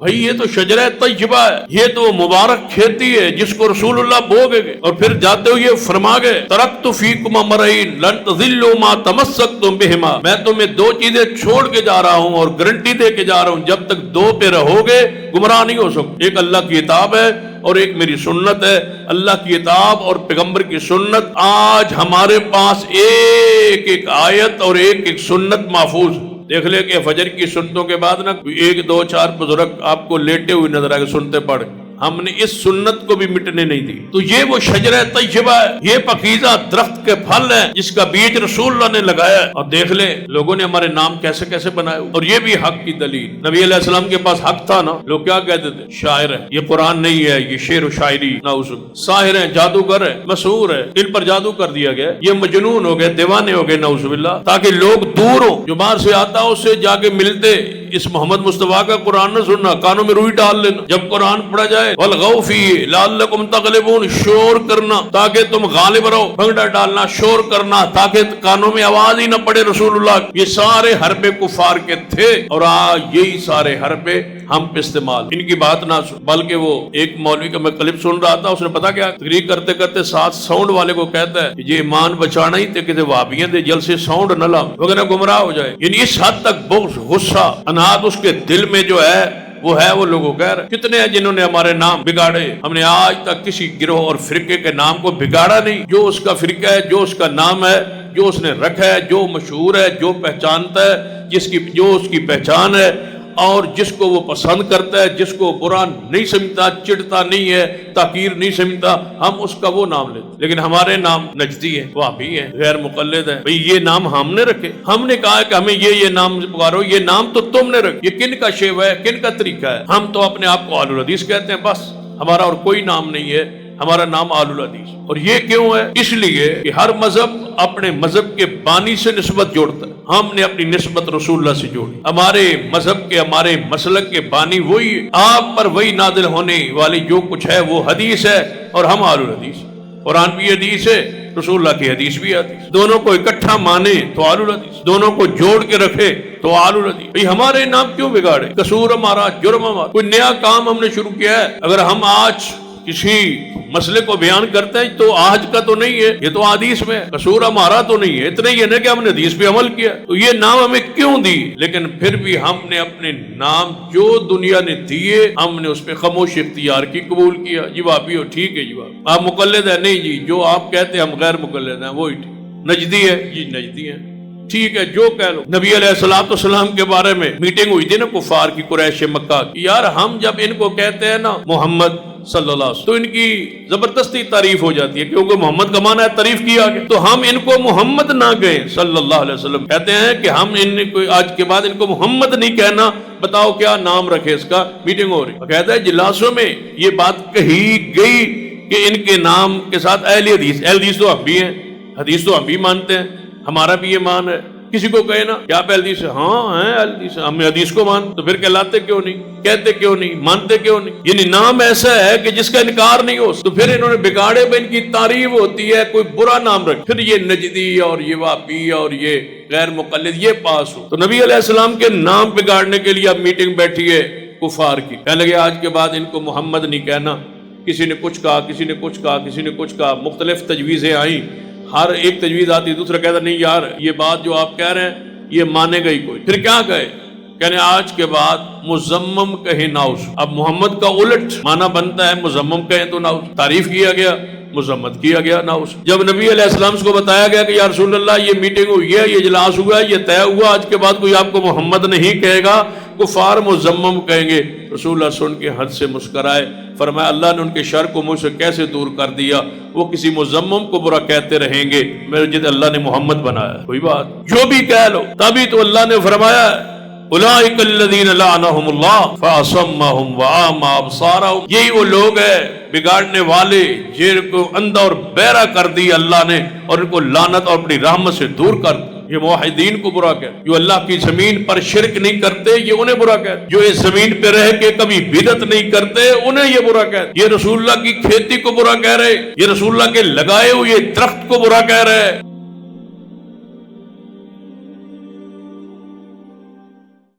بھائی یہ تو شجرہ طیبہ ہے، یہ تو مبارک کھیتی ہے جس کو رسول اللہ بو گئے اور پھر جاتے ہوئے فرما گئے ترکت فیکم امرین لن تضلوا ما تمسکتم بہما، میں تمہیں دو چیزیں چھوڑ کے جا رہا ہوں اور گارنٹی دے کے جا رہا ہوں، جب تک دو پہ رہو گے گمراہ نہیں ہو سکتے، ایک اللہ کی کتاب ہے اور ایک میری سنت ہے۔ اللہ کی کتاب اور پیغمبر کی سنت، آج ہمارے پاس ایک ایک آیت اور ایک ایک سنت محفوظ ہے۔ دیکھ لے کہ فجر کی سنتوں کے بعد نا ایک دو چار بزرگ آپ کو لیٹے ہوئے نظر آئے سنتے پڑھ، ہم نے اس سنت کو بھی مٹنے نہیں دی۔ تو یہ وہ شجرہ طیبہ ہے، یہ پاکیزہ درخت کے پھل ہے جس کا بیج رسول اللہ نے لگایا ہے۔ اور دیکھ لے لوگوں نے ہمارے نام کیسے کیسے بنائے، اور یہ بھی حق کی دلیل۔ نبی علیہ السلام کے پاس حق تھا نا، لوگ کیا کہتے تھے؟ شاعر ہے، یہ قرآن نہیں ہے، یہ شعر و شاعری، نعوذ باللہ۔ ساحر ہیں، جادوگر ہے، مسحور ہے، ان پر جادو کر دیا گیا، یہ مجنون ہو گئے، دیوانے ہو گئے، نعوذ باللہ، تاکہ لوگ دور ہوں، جو باہر سے آتا اس سے جا کے ملتے، اس محمد مصطفیٰ کا قرآن نہ سننا، کانوں میں روئی ڈال لینا، جب قرآن پڑھا جائے وَالْغَوْا فِيهِ لَعَلَّكُمْ تَغْلِبُونَ، شور کرنا تاکہ تم غالب رہو، بھنگڑا ڈالنا، شور کرنا تاکہ کانوں میں آواز ہی نہ پڑے رسول اللہ۔ یہ سارے حربے کفار کے تھے اور آج یہی سارے حربے ہم پہ استعمال، ان کی بات نہ سن۔ بلکہ وہ ایک مولوی کا میں کلپ سن رہا تھا، اس نے پتا کیا تقریر کرتے کرتے ساتھ ساؤنڈ والے کو کہتا ہے کہ یہ ایمان بچانا ہی تھے، کسی وہابیاں دے جل سے ساؤنڈ نہ لاؤ وغیرہ گمراہ ہو جائے۔ یعنی اس حد تک بغض، غصہ، انات اس کے دل میں جو ہے وہ لوگوں کہہ رہے کتنے ہیں جنہوں نے ہمارے نام بگاڑے۔ ہم نے آج تک کسی گروہ اور فرقے کے نام کو بگاڑا نہیں، جو اس کا فرقہ ہے، جو اس کا نام ہے، جو اس نے رکھا ہے، جو مشہور ہے، جو پہچانتا ہے، جو اس کی پہچان ہے، اور جس کو وہ پسند کرتا ہے، جس کو برا نہیں سمجھتا، چڑھتا نہیں ہے، تحقیر نہیں سمجھتا، ہم اس کا وہ نام لیتے۔ لیکن ہمارے نام نجدی ہے، وہابی ہے، غیر مقلد ہے۔ بھئی یہ نام ہم نے رکھے، ہم نے کہا کہ ہمیں یہ نام پکارو، یہ نام تو تم نے رکھے، یہ کن کا شیوا ہے، کن کا طریقہ ہے؟ ہم تو اپنے آپ کو اہل الحدیث کہتے ہیں، بس ہمارا اور کوئی نام نہیں ہے، ہمارا نام اہل الحدیث۔ اور یہ کیوں ہے؟ اس لیے کہ ہر مذہب اپنے مذہب کے بانی سے نسبت جوڑتا ہے، ہم نے اپنی نسبت رسول اللہ سے جوڑی۔ ہمارے مذہب کے، ہمارے مسلک کے بانی وہی، آپ پر وہی نازل ہونے والی جو کچھ ہے وہ حدیث ہے، اور ہم اہل الحدیث۔ قرآن بھی حدیث ہے، رسول اللہ کی حدیث بھی حدیث، دونوں کو اکٹھا مانے تو اہل الحدیث، دونوں کو جوڑ کے رکھے تو اہل الحدیث۔ بھئی ہمارے نام کیوں بگاڑے؟ قصور ہمارا، جرم ہمارا، کوئی نیا کام ہم نے شروع کیا ہے؟ اگر ہم آج کسی مسئلے کو بیان کرتے ہیں تو آج کا تو نہیں ہے، یہ تو حدیث میں ہے، قصور ہمارا تو نہیں ہے، اتنا ہی ہے نا کہ ہم نے حدیث پہ عمل کیا۔ تو یہ نام ہمیں کیوں دی؟ لیکن پھر بھی ہم نے اپنے نام جو دنیا نے دیے، ہم نے اس پہ خاموشی اختیار کی، قبول کیا۔ جی بھابی ہو، ٹھیک ہے جی بھابی، آپ مقلد ہے؟ نہیں جی، جو آپ کہتے ہیں ہم غیر مقلد ہیں وہی ٹھیک۔ نجدی ہے؟ جی نجدی ہے، ٹھیک ہے، جو کہہ لو۔ نبی علیہ السلام کے بارے میں میٹنگ ہوئی تھی نا کفار کی، قریش مکہ کی، یار ہم جب ان کو کہتے ہیں نا محمد صلی اللہ علیہ وسلم تو ان کی زبردستی تعریف ہو جاتی ہے، کیونکہ محمد کا معنی ہے تعریف کیا گیا، تو ہم ان کو محمد نہ کہیں صلی اللہ علیہ وسلم، کہتے ہیں کہ ہم ان کو آج کے بعد ان کو محمد نہیں کہنا، بتاؤ کیا نام رکھے اس کا۔ میٹنگ ہو رہی، کہتا ہے جلاسوں میں یہ بات کہی گئی کہ ان کے نام کے ساتھ اہل حدیث، اہل حدیث تو ہم بھی ہیں، حدیث تو ہم بھی مانتے ہیں، ہمارا بھی یہ مان ہے۔ کسی کو کہے نا کیا آپ حدیث ہے؟ ہاں ہیں حدیث، ہم حدیث کو مان، تو پھر کہلاتے کیوں نہیں، کہتے کیوں نہیں، مانتے کیوں نہیں؟ یعنی نام ایسا ہے کہ جس کا انکار نہیں ہو، تو پھر انہوں نے بگاڑے میں ان کی تعریف ہوتی ہے، کوئی برا نام رکھ، پھر یہ نجدی اور یہ وہابی اور یہ غیر مقلد یہ پاس ہو۔ تو نبی علیہ السلام کے نام بگاڑنے کے لیے اب میٹنگ بیٹھی ہے کفار کی، کہنے لگے آج کے بعد ان کو محمد نہیں کہنا۔ کسی نے کچھ کہا، کسی نے کچھ کہا، کسی نے کچھ کہا، مختلف تجویزیں آئیں، ہر ایک تجویز آتی، دوسرا کہتا نہیں یار یہ بات جو آپ کہہ رہے ہیں یہ مانے گا ہی کوئی۔ پھر کیا کہے؟ کہنے آج کے بعد مزمم کہیں ناؤس۔ اب محمد کا الٹ معنی بنتا ہے، مزمم کہیں تو ناؤس، تعریف کیا گیا، مذمت کیا گیا، ناؤس۔ جب نبی علیہ السلام کو بتایا گیا کہ یا رسول اللہ یہ میٹنگ ہوئی ہے، یہ اجلاس ہوا ہے، یہ طے ہوا، آج کے بعد کوئی آپ کو محمد نہیں کہے گا، کفار مزمم کہیں گے۔ رسول اللہ سن کے حد سے مسکرائے، فرمایا اللہ نے ان کے شر کو مجھ سے کیسے دور کر دیا، وہ کسی مزمم کو برا کہتے رہیں گے، میرے جد اللہ نے محمد بنایا، کوئی بات جو بھی کہہ لو۔ تبھی تو اللہ نے فرمایا اولئک الذین لعنہم اللہ فاصمہم واعمی ابصارہم، یہی وہ لوگ ہیں بگاڑنے والے جن کو اندھا اور بہرا کر دی اللہ نے، اور ان کو لعنت اور اپنی رحمت سے دور کر دی۔ یہ موحدین کو برا کہتے، جو اللہ کی زمین پر شرک نہیں کرتے یہ انہیں برا کہتے، جو اس زمین پہ رہ کے کبھی بدعت نہیں کرتے انہیں یہ برا کہتے، یہ رسول اللہ کی کھیتی کو برا کہہ رہے، یہ رسول اللہ کے لگائے ہوئے درخت کو برا کہہ رہے۔